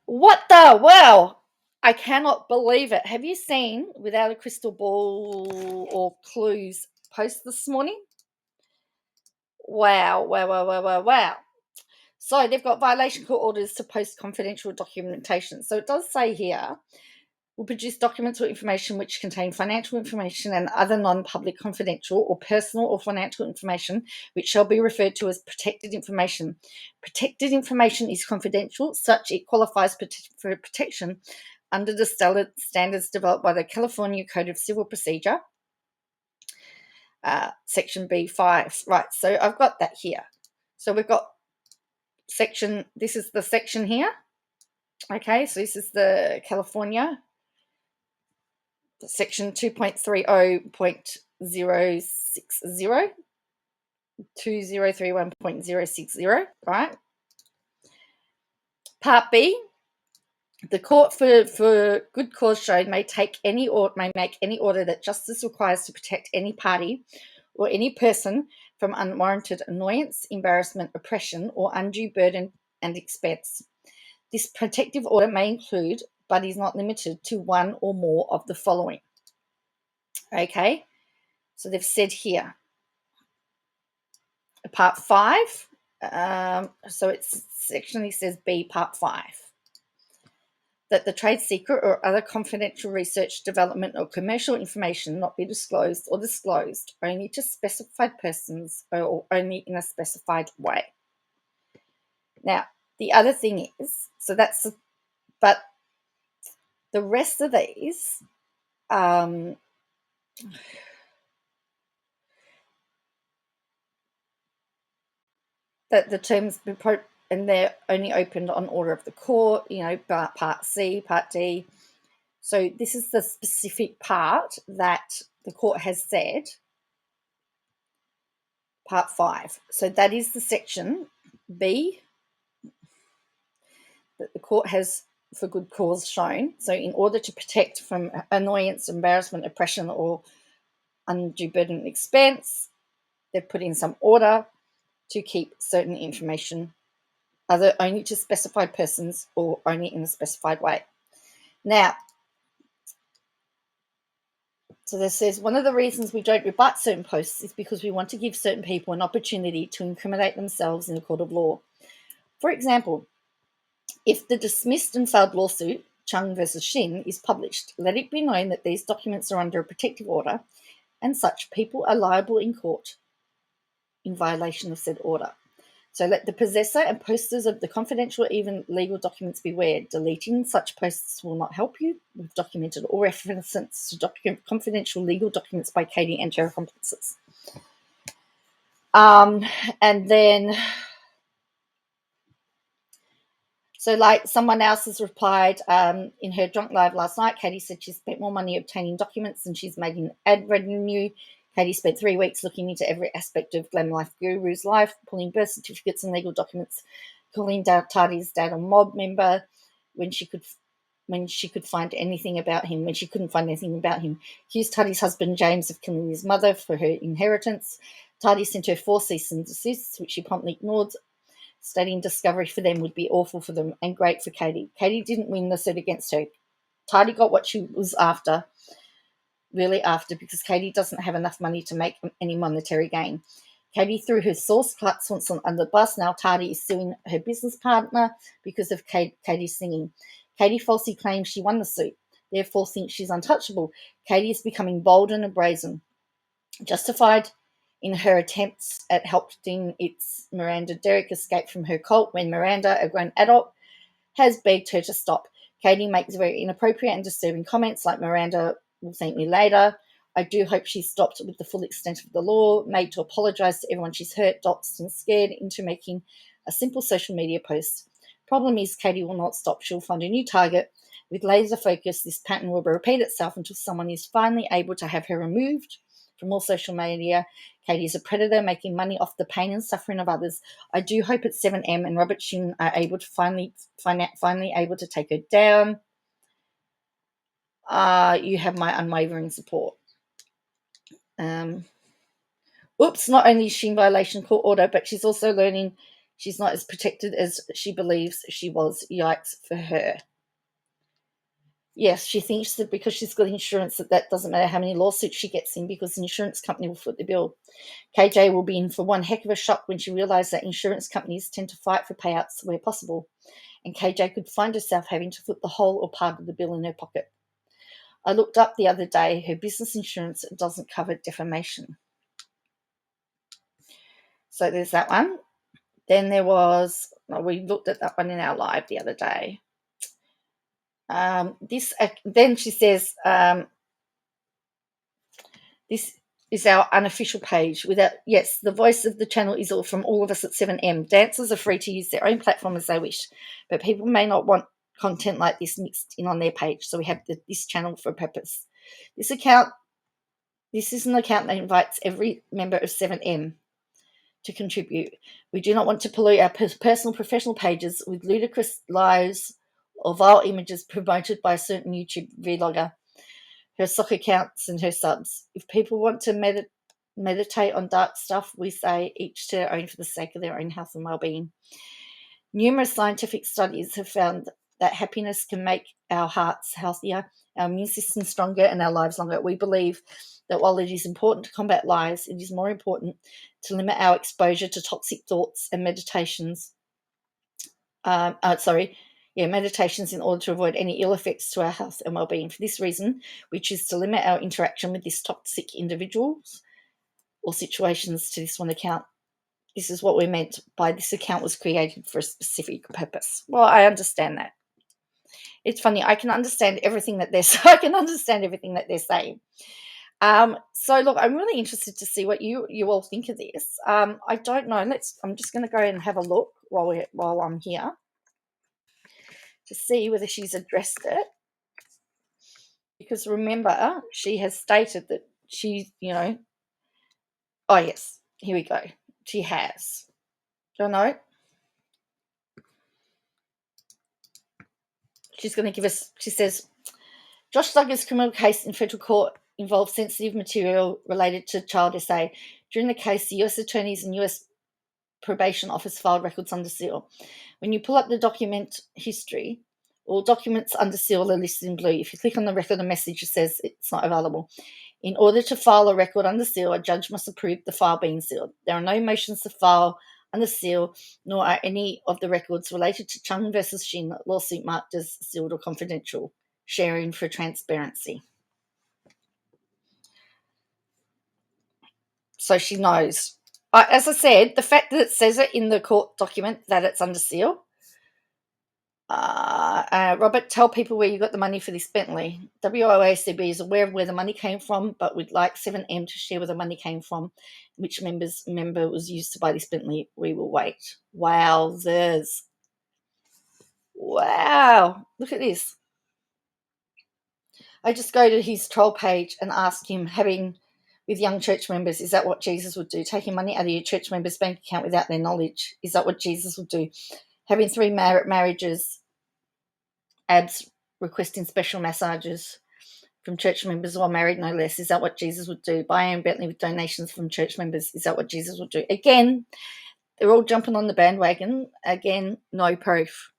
What the? Well, I cannot believe it. Have you seen Without a Crystal Ball or Clues post this morning? Wow, wow, wow, wow, wow, wow. So they've got violation court orders to post confidential documentation. So it does say here, will produce documents or information which contain financial information and other non-public confidential or personal or financial information which shall be referred to as protected information. Protected information is confidential, such it qualifies for protection under the standards developed by the California Code of Civil Procedure, Section B5. Right, so I've got that here. So we've got this is the section here. Okay, so this is the California section 2.30.060, 2031.060, right? Part B, the court for good cause shown may make any order that justice requires to protect any party or any person from unwarranted annoyance, embarrassment, oppression, or undue burden and expense. This protective order may include, but is not limited to, one or more of the following. Okay, so they've said here, Part 5, so it's sectionally says B, Part 5, that the trade secret or other confidential research, development, or commercial information not be disclosed or disclosed only to specified persons or only in a specified way. Now, the other thing is, but the rest of these, that the terms, and they're only opened on order of the court, Part C, Part D. So this is the specific part that the court has said, Part 5. So that is the section B that the court has for good cause shown. So in order to protect from annoyance, embarrassment, oppression, or undue burden and expense, they've put in some order to keep certain information either only to specified persons or only in a specified way. Now, so this says, one of the reasons we don't rebut certain posts is because we want to give certain people an opportunity to incriminate themselves in a court of law. For example, if the dismissed and failed lawsuit, Chung versus Shin, is published, let it be known that these documents are under a protective order and such people are liable in court in violation of said order. So let the possessor and posters of the confidential, even legal documents beware. Deleting such posts will not help you. We've documented all references to confidential legal documents by Katie and her accomplices. And then, so like someone else has replied, in her drunk live last night, Katie said she spent more money obtaining documents than she's made in ad revenue. Katie spent 3 weeks looking into every aspect of Glam Life Guru's life, pulling birth certificates and legal documents, calling Tadi's dad a mob member when she couldn't find anything about him, accused Tadi's husband James of killing his mother for her inheritance. Tadi sent her 4 cease and desists, which she promptly ignored, stating discovery for them would be awful for them and great for Katie. Katie didn't win the suit against her. Tadi got what she was after, because Katie doesn't have enough money to make any monetary gain. Katie threw her source, Clark Swanson, under the bus. Now Tadi is suing her business partner because of Katie's singing. Katie falsely claims she won the suit, therefore thinks she's untouchable. Katie is becoming bold and brazen, justified in her attempts at helping its Miranda Derrick escape from her cult when Miranda, a grown adult, has begged her to stop. Katie makes very inappropriate and disturbing comments like, Miranda will thank me later. I do hope she's stopped with the full extent of the law, made to apologise to everyone she's hurt, doxed and scared into making a simple social media post. Problem is, Katie will not stop. She'll find a new target. With laser focus, this pattern will repeat itself until someone is finally able to have her removed from all social media. Katie is a predator making money off the pain and suffering of others. I do hope at 7M and Robert Shin are able to finally able to take her down. You have my unwavering support. Not only is she in violation of court order, but she's also learning She's not as protected as she believes she was. Yikes for her. Yes, she thinks that because she's got insurance that doesn't matter how many lawsuits she gets in because the insurance company will foot the bill. KJ will be in for one heck of a shock when she realises that insurance companies tend to fight for payouts where possible, and KJ could find herself having to foot the whole or part of the bill in her pocket. I looked up the other day, her business insurance doesn't cover defamation. So there's that one. Then there was, we looked at that one in our live the other day. Then she says, this is our unofficial page. Yes, the voice of the channel is all from all of us at 7M. Dancers are free to use their own platform as they wish, but people may not want content like this mixed in on their page, so we have this channel for a purpose. This is an account that invites every member of 7M to contribute. We do not want to pollute our personal professional pages with ludicrous lies or vile images promoted by a certain YouTube vlogger, her soccer accounts and her subs. If people want to meditate on dark stuff, we say each to their own for the sake of their own health and well-being. Numerous scientific studies have found that happiness can make our hearts healthier, our immune system stronger, and our lives longer. We believe that while it is important to combat lies, it is more important to limit our exposure to toxic thoughts and meditations. Meditations in order to avoid any ill effects to our health and well-being. For this reason, we choose to limit our interaction with these toxic individuals or situations to this one account. This is what we meant by this account was created for a specific purpose. Well, I understand that. It's funny. I can understand everything that they're saying. So look, I'm really interested to see what you all think of this. I don't know. I'm just going to go and have a look while I'm here to see whether she's addressed it. Because remember, she has stated that she, oh yes, here we go. She has. Do you know? She's going to give us, she says, Josh Duggar's criminal case in federal court involved sensitive material related to Child SA. During the case, the US attorneys and US probation office filed records under seal. When you pull up the document history, all documents under seal are listed in blue. If you click on the record, a message says it's not available. In order to file a record under seal, a judge must approve the file being sealed. There are no motions to file under seal, nor are any of the records related to Chung versus Shin lawsuit marked as sealed or confidential. Sharing for transparency. So she knows. As I said, the fact that it says it in the court document that it's under seal. Robert, tell people where you got the money for this Bentley. WOACB is aware of where the money came from, but would like 7M to share where the money came from, which member was used to buy this Bentley. We will wait. Wowzers. Wow. Look at this. I just go to his troll page and ask him, having with young church members, is that what Jesus would do? Taking money out of your church member's bank account without their knowledge. Is that what Jesus would do? Having 3 marriages, abs requesting special massages from church members while married, no less. Is that what Jesus would do? Buying a Bentley with donations from church members. Is that what Jesus would do? Again, they're all jumping on the bandwagon. Again, no proof.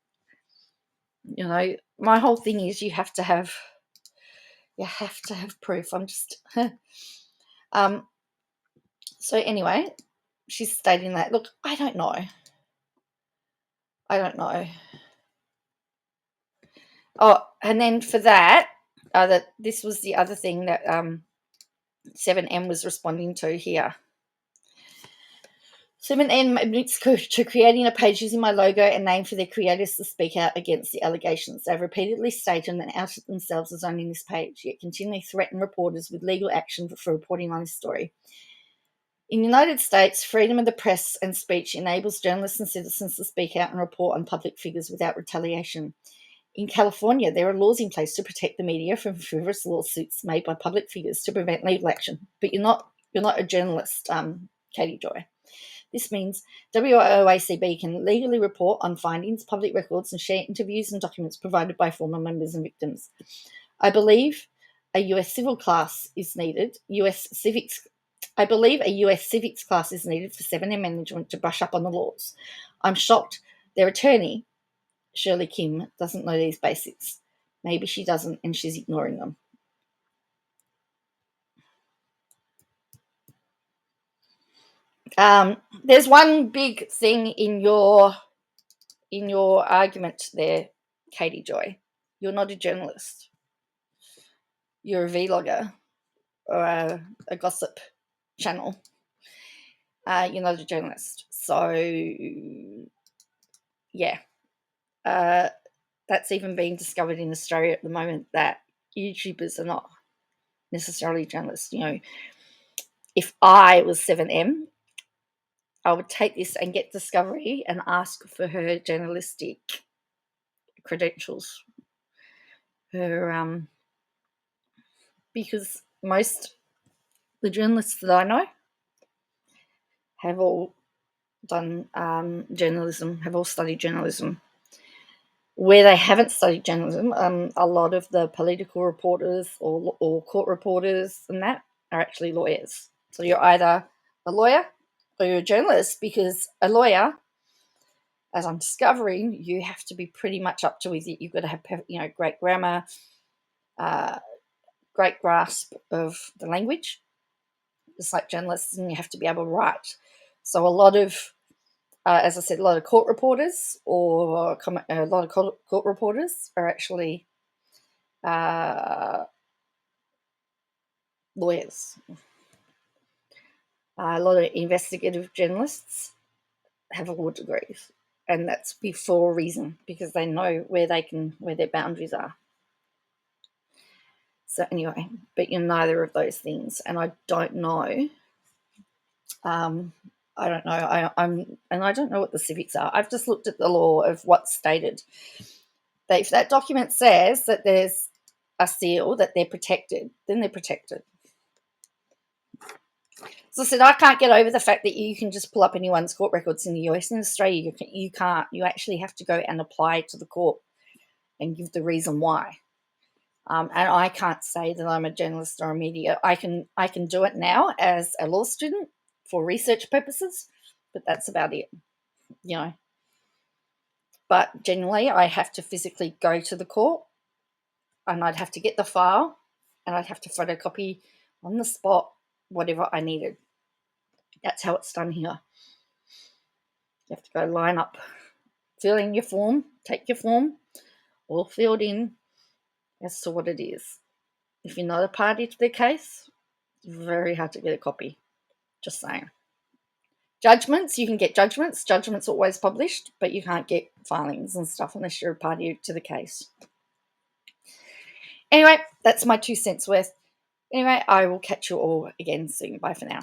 My whole thing is you have to have proof. I'm just so anyway, she's stating that. Look, I don't know. Oh, and then for that this was the other thing that 7M was responding to here. 7M admits to creating a page using my logo and name for their creators to speak out against the allegations. They've repeatedly stated and outed themselves as owning this page, yet continually threaten reporters with legal action for reporting on this story. In the United States, freedom of the press and speech enables journalists and citizens to speak out and report on public figures without retaliation. In California, there are laws in place to protect the media from frivolous lawsuits made by public figures to prevent legal action. But you're not a journalist, Katie Joy. This means WOACB can legally report on findings, public records, and share interviews and documents provided by former members and victims. I believe a US civil class is needed. US civics I believe a US civics class is needed for 7M management to brush up on the laws. I'm shocked their attorney, Shirley Kim, doesn't know these basics. Maybe she doesn't and she's ignoring them. There's one big thing in your argument there, Katie Joy. You're not a journalist. You're a vlogger or a gossip channel. You're not a journalist. So, yeah. That's even being discovered in Australia at the moment, that YouTubers are not necessarily journalists. If I was 7M, I would take this and get Discovery and ask for her journalistic credentials. Because most the journalists that I know have all done journalism, have all studied journalism. Where they haven't studied journalism, a lot of the political reporters or court reporters and that are actually lawyers. So you're either a lawyer or you're a journalist, because a lawyer, as I'm discovering, you have to be pretty much up to with it. You've got to have great grammar, great grasp of the language, just like journalists, and you have to be able to write. So a lot of as I said, a lot of court reporters are actually lawyers. A lot of investigative journalists have law degrees, and that's for a reason, because they know where their boundaries are. So anyway, but you're neither of those things, and I don't know. I don't know. I don't know what the civics are. I've just looked at the law of what's stated. If that document says that there's a seal, that they're protected, then they're protected. So I said, I can't get over the fact that you can just pull up anyone's court records in the US. In Australia, you can't. You actually have to go and apply to the court and give the reason why. And I can't say that I'm a journalist or a media. I can do it now as a law student for research purposes, but that's about it, But generally, I have to physically go to the court, and I'd have to get the file, and I'd have to photocopy on the spot whatever I needed. That's how it's done here. You have to go line up, fill in your form, take your form, all filled in as to what it is. If you're not a party to the case, it's very hard to get a copy. Just saying. Judgments, you can get judgments. Judgments are always published, but you can't get filings and stuff unless you're a party to the case. Anyway, that's my 2 cents worth. Anyway, I will catch you all again soon. Bye for now.